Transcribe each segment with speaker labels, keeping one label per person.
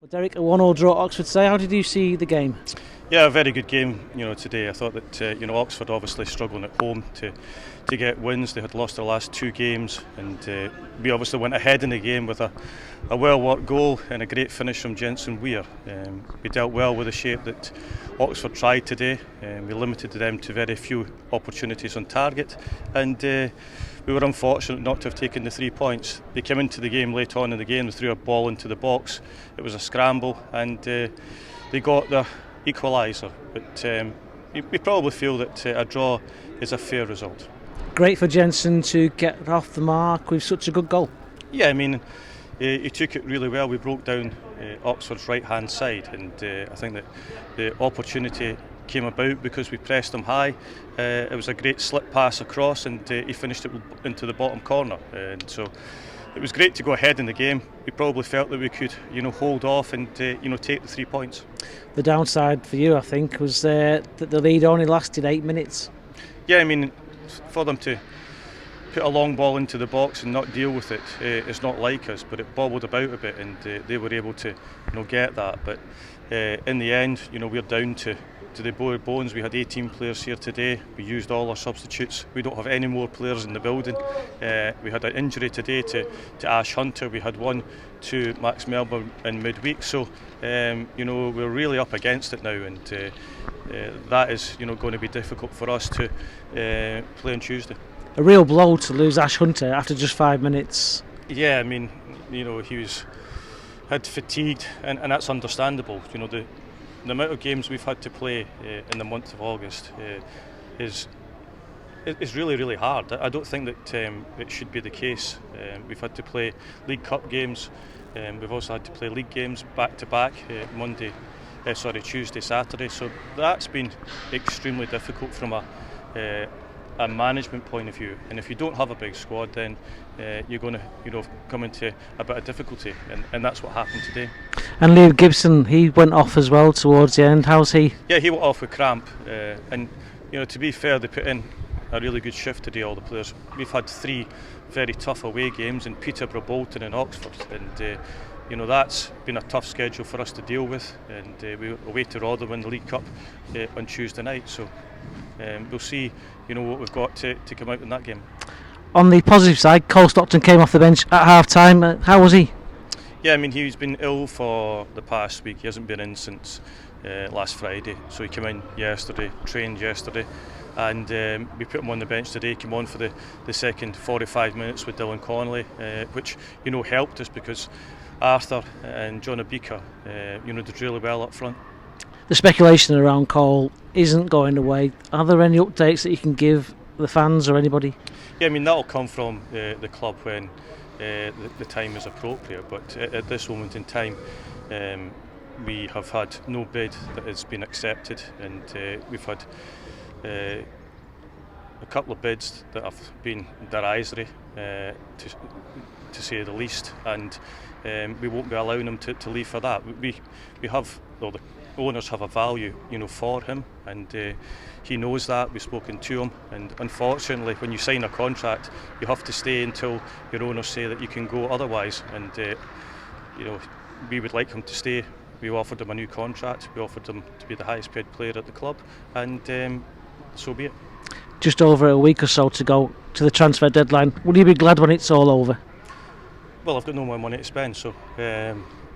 Speaker 1: Well, Derek, a 1-1 draw at Oxford today. How did you see the game?
Speaker 2: Yeah, a very good game. Today I thought that Oxford obviously struggling at home to get wins. They had lost their last two games, and we obviously went ahead in the game with a well-worked goal and a great finish from Jensen Weir. We dealt well with the shape that Oxford tried today. We limited them to very few opportunities on target, and we were unfortunate not to have taken the 3 points. They came into the game late on in the game, they threw a ball into the box. It was a scramble, and they got the equaliser. But we probably feel that a draw is a fair result.
Speaker 1: Great for Jensen to get off the mark with such a good goal.
Speaker 2: Yeah, I mean, he took it really well. We broke down Oxford's right-hand side, and I think that the opportunity came about because we pressed him high. It was a great slip pass across, and he finished it into the bottom corner. And so it was great to go ahead in the game. We probably felt that we could, hold off and take the 3 points.
Speaker 1: The downside for you, I think, was that the lead only lasted 8 minutes.
Speaker 2: Yeah, I mean, for them to put a long ball into the box and not deal with it, it's not like us, but it bobbled about a bit, and they were able to, get that. But in the end, we're down to the bare bones. We had 18 players here today. We used all our substitutes. We don't have any more players in the building. We had an injury today to Ash Hunter. We had one to Max Melbourne in midweek. So we're really up against it now, and that is going to be difficult for us to play on Tuesday. A
Speaker 1: real blow to lose Ash Hunter after just 5 minutes.
Speaker 2: Yeah, I mean, he had fatigued, and that's understandable. The amount of games we've had to play in the month of August is really, really hard. I don't think that it should be the case. We've had to play League Cup games. We've also had to play league games back to back, Tuesday, Saturday. So that's been extremely difficult from a management point of view. And if you don't have a big squad, then you're going to come into a bit of difficulty, and that's what happened today.
Speaker 1: And Liam Gibson, he went off as well towards the end. How's he?
Speaker 2: Yeah, he went off with cramp, and to be fair, they put in a really good shift today, all the players. We've had 3 very tough away games in Peterborough, Bolton and Oxford, and that's been a tough schedule for us to deal with, and we're away to Rotherham in the League Cup on Tuesday night, so we'll see what we've got to come out in that game.
Speaker 1: On the positive side, Cole Stockton came off the bench at half time. How was he?
Speaker 2: Yeah, I mean, he's been ill for the past week. He hasn't been in since last Friday, so he came in yesterday, trained yesterday, and we put him on the bench today. He came on for the second 45 minutes with Dylan Connolly, which helped us because Arthur and John Abika did really well up front.
Speaker 1: The speculation around Cole isn't going away. Are there any updates that you can give the fans or anybody?
Speaker 2: Yeah, I mean, that'll come from the club when the time is appropriate, but at this moment in time we have had no bid that has been accepted, and we've had a couple of bids that have been derisory, to say the least, and we won't be allowing him to leave for that. We have, well, the owners have a value for him, and he knows that. We've spoken to him, and unfortunately when you sign a contract you have to stay until your owners say that you can go otherwise, and we would like him to stay. We offered him a new contract, we offered him to be the highest paid player at the club, and so be it.
Speaker 1: Just over a week or so to go to the transfer deadline. Will you be glad when it's all over?
Speaker 2: Well, I've got no more money to spend, so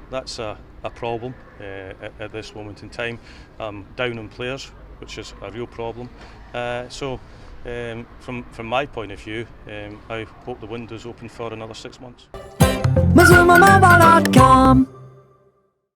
Speaker 2: that's a problem at this moment in time. I'm down on players, which is a real problem. From my point of view, I hope the window's open for another 6 months.